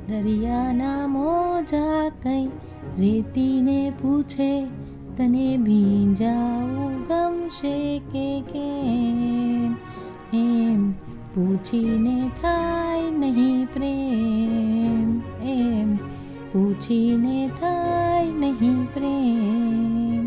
દરિયાના મોજા કઈ રેતીને પૂછે, તને ભીંજાવું ગમશે કે કેમ? એમ પૂછીને થાય નહીં પ્રેમ, એમ પૂછીને થાય નહીં પ્રેમ.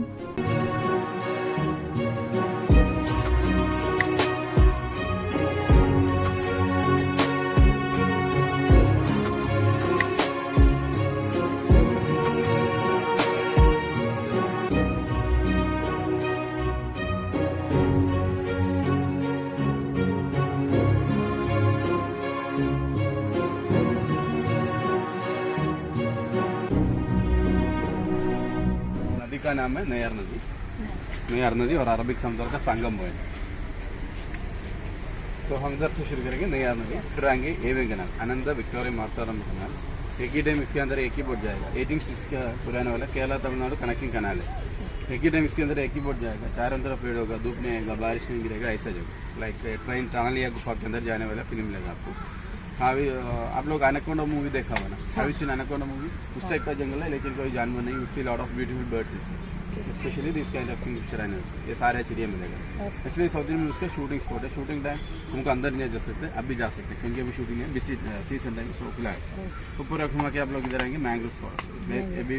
नदी का नाम है नयार नदी. नयार नदी और अरबिक समुद्र का संगम है. तो हम इधर से शुरू करेंगे नयार नदी, फिर आएंगे एविंग कैनाल, आनंद विक्टोरिया माताराम कैनाल. एक ही टाइम इसके अंदर एक ही बोट जाएगा. 1860 का पुराने वाला केरला तमिलनाडु कनेक्टिंग कैनाल है. एक ही टाइम इसके अंदर एक ही बोट जाएगा. चारों तरफ पेड़ होगा, धूप नहीं आएगा, बारिश नहीं गिरेगा, ऐसा जगह. लाइक ट्रेन टनल या गुफा के अंदर जाने वाला फिल्म मिलेगा आपको. हाँ भी आप लोग एनाकोंडा मूवी देखा हुआ ना? Have you seen anaconda movie? उस टाइप का जंगल है, लेकिन कोई जानवर नहीं. You see lot of beautiful birds, specially this kind of Kingfisher and ये सारे चिड़िया मिलेगा. एक्चुअली साउथ इंडिया में उसका शूटिंग स्पॉट है. शूटिंग टाइम हमको अंदर नहीं जा सकते, अब भी जा सकते हैं क्योंकि अभी शूटिंग है. सीजन टाइम सो खुला है. ऊपर घुमा के आप लोग इधर आएंगे मैंग्रोव फॉरेस्ट. ये भी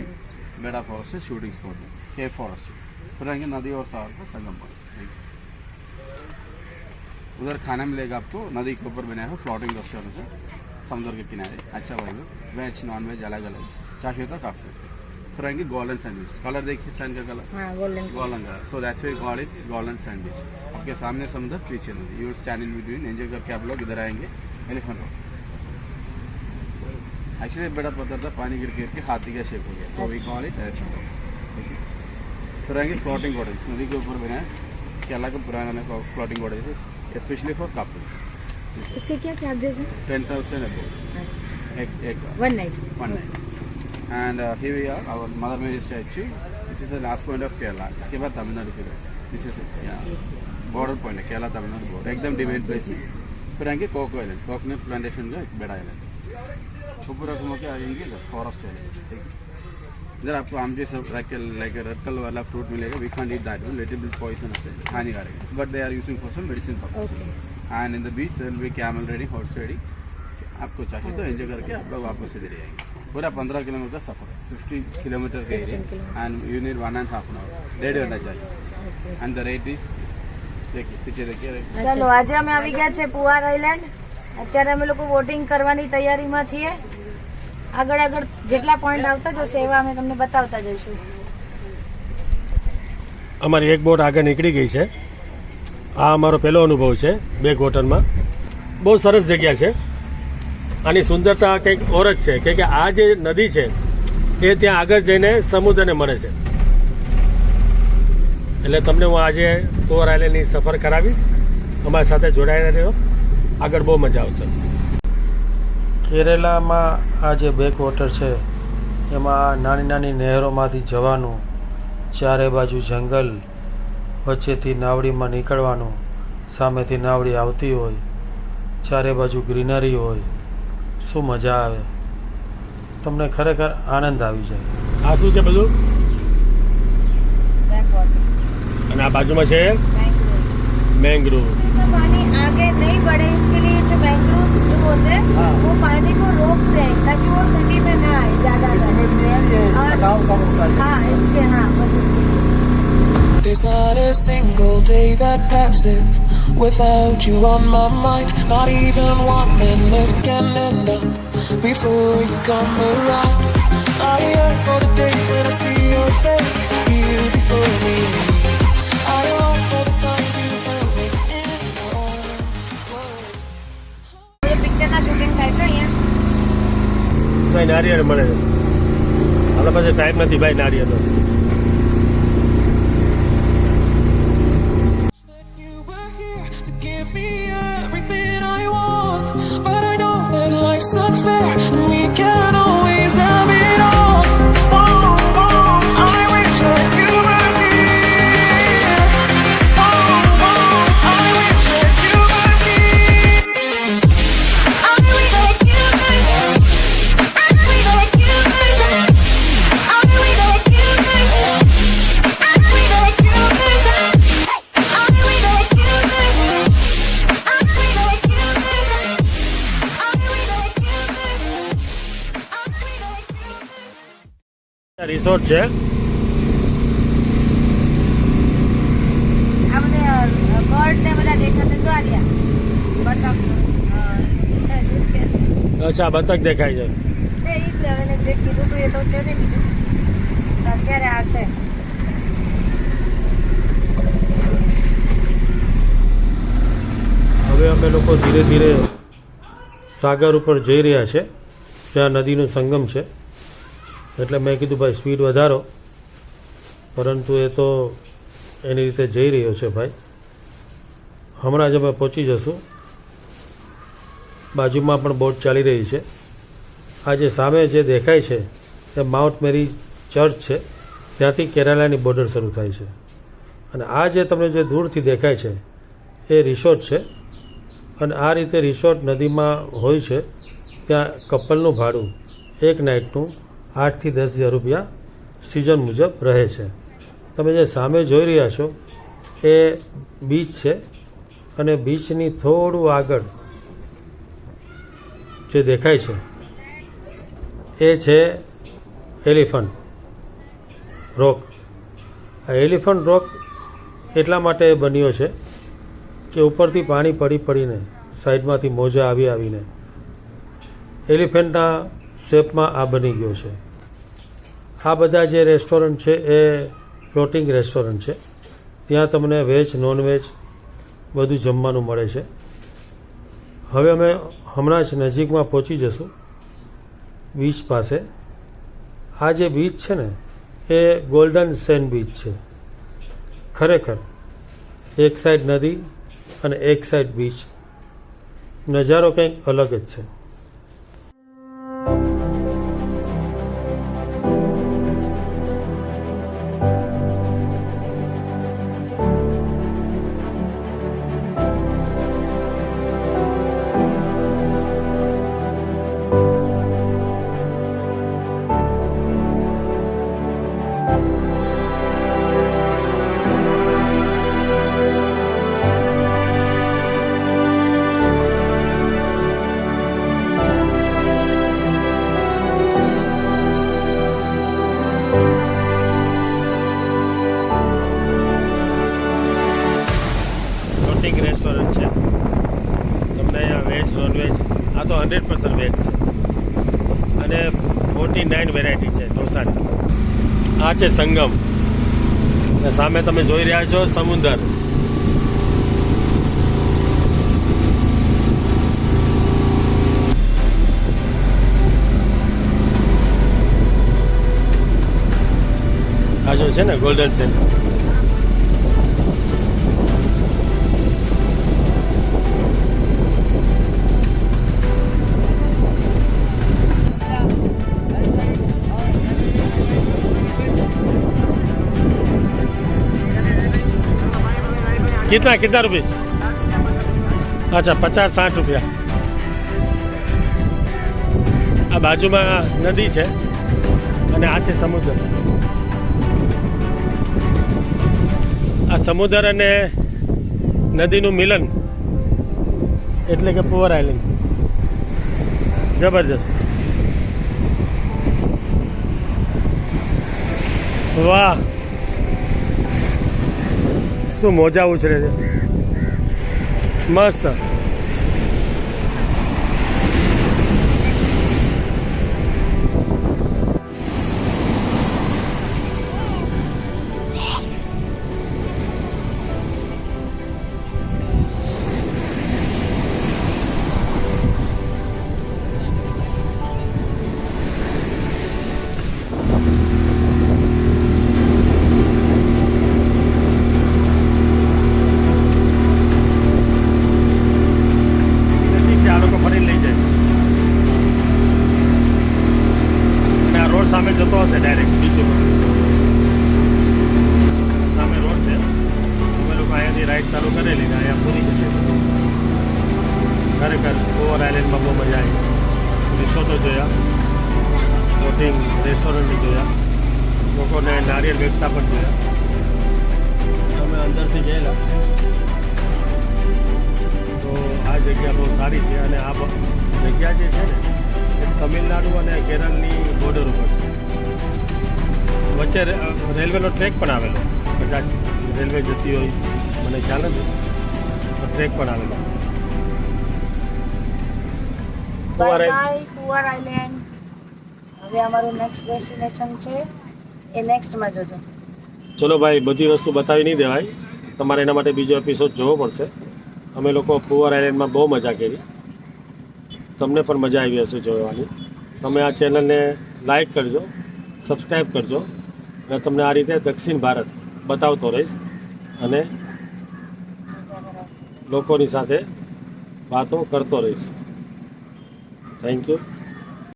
बेड़ा फॉरेस्ट है, शूटिंग स्पॉट है. केव फॉरेस्ट फिर आएंगे नदी और सागर का संगम पॉइंट. उधर खाना मिलेगा आपको, नदी के ऊपर बनाया हुआ फ्लोटिंग रेस्टोरेंट है समुद्र के किनारे. अच्छा भाई वेज नॉन वेज अलग अलग चाहिए तो खा सकते. फिर आएंगे गोल्डन सैंडविच. कलर देखिए सैंड का कलर गोल्डन का. So that's why call it golden sandwich. आपके सामने समुद्र, पीछे नदी. You stand in between, enjoy करके आप लोग इधर आएंगे. एलिफेंट रॉक एक्चुअली बड़ा पत्थर था, पानी गिर गिर के हाथी का शेप हो गया. So we call it elephant rock. फिर आएंगे फ्लोटिंग कॉटेज. नदी के ऊपर बनाया केरला का पुराना फ्लोटिंग कॉटेज है, स्पेशली फॉर कपल्स. इसके क्या चार्जेस हैं? 10,000 अबव एक one night. And here we are, our Mother Mary statue. This is the last point of Kerala. इसके बाद तमिलनाडु फिर दिस इज बॉर्डर पॉइंट है, केरला तमिलनाडु बॉर्डर, एकदम डिवाइन प्लेस है. फिर आएंगे कोको आइलैंड, कोकोनट प्लांटेशन का एक बड़ा आइलैंड. ऊपर घूम के आएंगे फॉरेस्ट आइलैंड. इधर आपको आम जैसा लाइक रेड कलर वाला फ्रूट मिलेगा. We can eat that one, little bit poison है, हानिकारक है, but they are using for some medicine purposes. And in the beach there will be camel riding, horse riding. आपको चाहिए तो enjoy करके आप लोग वापस इधर आएंगे. पूरा 15 किलोमीटर का सफर है, 50 किलोमीटर का area. And you need 1.5 hour. 1.5 घंटा चाहिए. एंड द रेट इज देखिए पीछे देखिए. ચાલો આજે અમે આવી ગયા છે પુવાર આઈલેન્ડ. અત્યારે અમે લોકો વોટિંગ કરવાની તૈયારીમાં છીએ. આગળ આગળ જેટલા પોઈન્ટ આવતા જશે એવા અમે તમને બતાવતા જઈશું. અમારી એક બોટ આગળ નીકળી ગઈ છે. આ અમારો પહેલો અનુભવ છે બેક વોટરમાં. બહુ સરસ જગ્યા છે. આની સુંદરતા કંઈક ઓર જ છે કે આ જે નદી છે એ ત્યાં આગળ જઈને સમુદ્રને મળે છે. એટલે તમને હું આજે પોર આઇલેન્ડની સફર કરાવીશ. અમારી સાથે જોડાયેલા રહ્યો, આગળ બહુ મજા આવશે. કેરેલામાં આ જે બેક વોટર છે એમાં નાની નાની નહેરોમાંથી જવાનું, ચારે બાજુ જંગલ, વચ્ચેથી નાવડીમાં નીકળવાનું, સામેથી નાવડી આવતી હોય, ચારે બાજુ ગ્રીનરી હોય. શું મજા આવે, તમને ખરેખર આનંદ આવી જાય. આ શું છે બધું? અને આ બાજુમાં છે मैंग्रोव. पानी आगे नहीं बढ़े इसके लिए जो मैंग्रोव जो होते हैं वो पानी को रोकते हैं ताकि वो सिटी में ना आए ज्यादा. हाँ इसके बस इसके. There's not a single day that passes without you on my mind. Not even 1 minute can end up before you come around. I yearn for the days when I see your face here before me. I long for the times you held me in your arms. ये picture ना shooting થાય છે અહીંયા. ભાઈ નારિયેળ મળે છે. આપણા પાસે ટાઈમ નથી ભાઈ નારિયેળનો. You were here to give me everything I want, but I know that life's unfair and we can't always have it all. Oh, oh, I wish that you were here. Oh, oh, I wish that you were here. I wish that you were here. Resort છે. આ બધા bird ને બધા દેખાશે જો આ રહ્યા બતક અચ્છા, બતક દેખાય છે. એ જ હવે જે કીધું તું એ તો છે ને બીજું અત્યારે આ છે. હવે અમે લોકો ધીરે ધીરે સાગર ઉપર જઈ રહ્યા છે, જ્યાં નદીનો સંગમ છે. એટલે મેં કીધું ભાઈ સ્પીડ વધારો, પરંતુ એ તો એની રીતે જઈ રહ્યો છે ભાઈ. હમણાં જ અમે પહોંચી જશું. બાજુમાં પણ બોટ ચાલી રહી છે. આ જે સામે જે દેખાય છે એ માઉન્ટ મેરી ચર્ચ છે, ત્યાંથી કેરાલાની બોર્ડર શરૂ થાય છે. અને આ જે તમને જે દૂરથી દેખાય છે એ રિસોર્ટ છે. અને આ રીતે રિસોર્ટ નદીમાં હોય છે. ત્યાં કપલનું ભાડું એક નાઇટનું 8 થી 10,000 રૂપિયા સિઝન મુજબ રહે છે. તમે જે સામે જોઈ રહ્યા છો એ બીચ છે, અને બીચની થોડું આગળ જે દેખાય છે એ છે એલિફન્ટ રોક. આ એલિફન્ટ રોક એટલા માટે બન્યો છે કે ઉપરથી પાણી પડી પડીને સાઈડમાંથી મોજા આવીને એલિફન્ટના શેપમાં આ બની ગયો છે. આ બધા જે રેસ્ટોરન્ટ છે એ ફ્લોટિંગ રેસ્ટોરન્ટ છે. ત્યાં તમને વેજ નોનવેજ બધું જમવાનું મળે છે. હવે અમે હમણાં જ નજીકમાં પહોંચી જશું બીચ પાસે. આ જે બીચ છે ને એ ગોલ્ડન સેન્ડ બીચ છે. ખરેખર એક સાઈડ નદી અને એક સાઈડ બીચ. નજારો કંઈક અલગ જ છે. રેસ્ટોરન્ટ છે. તમને અહીંયા વેજ નોનવેજ આ તો 100% વેજ છે, અને 49 વેરાયટી છે ઢોસાની. આ છે સંગમ, અને સામે તમે જોઈ રહ્યા છો સમુદ્ર. આ જો છે ને ગોલ્ડન સેન્ડ. कितना रुपये? अच्छा 50-60 रुपया. આ બાજુમાં નદી છે અને આ છે સમુદ્ર. આ સમુદ્ર અને નદીનું મિલન એટલે કે પુઅર આઇલેન્ડ. જબરજસ્ત. વાહ, શું મોજા ઉછરે છે. મસ્ત. સામે જતો હશે ડાયરેક્ટ બીચ ઉપર. સામે રોડ છે. અમે લોકો અહીંયાથી રાઈડ ચાલુ કરેલી ને અહીંયા પૂરી જશે. ખરેખર ઓવર આઇલેન્ડમાં બહુ મજા આવી. રિસોર્ટો જોયા, બોટિંગ, રેસ્ટોરન્ટ જોયા, લોકોને નારિયેળ વેચતા પણ જોયા. અમે અંદરથી ગયેલા તો આ જગ્યા બહુ સારી છે. અને આ જગ્યા જે છે ને એ તમિલનાડુ અને કેરળની બોર્ડર ઉપર છે. વચ્ચે રેલવેનો ટ્રેક પણ આવેલો, કદાચ રેલવે જતી હોય મને ખ્યાલ નથી, ટ્રેક પણ આવેલો. બાય બાય પુઆર આઇલેન્ડ. હવે અમારું નેક્સ્ટ ડેસ્ટિનેશન છે એ નેક્સ્ટમાં જોજો. ચલો ભાઈ, બધી વસ્તુ બતાવી નહીં દેવાય, તમારે એના માટે બીજો એપિસોડ જોવો પડશે. અમે લોકો પુઅર આઇલેન્ડમાં બહુ મજા કરી, તમને પણ મજા આવી હશે જોવાની. તમે આ ચેનલને લાઈક કરજો, સબસ્ક્રાઈબ કરજો, અને તમને આ રીતે દક્ષિણ ભારત બતાવતો રહીશ અને લોકોની સાથે વાતો કરતો રહીશ. Thank you.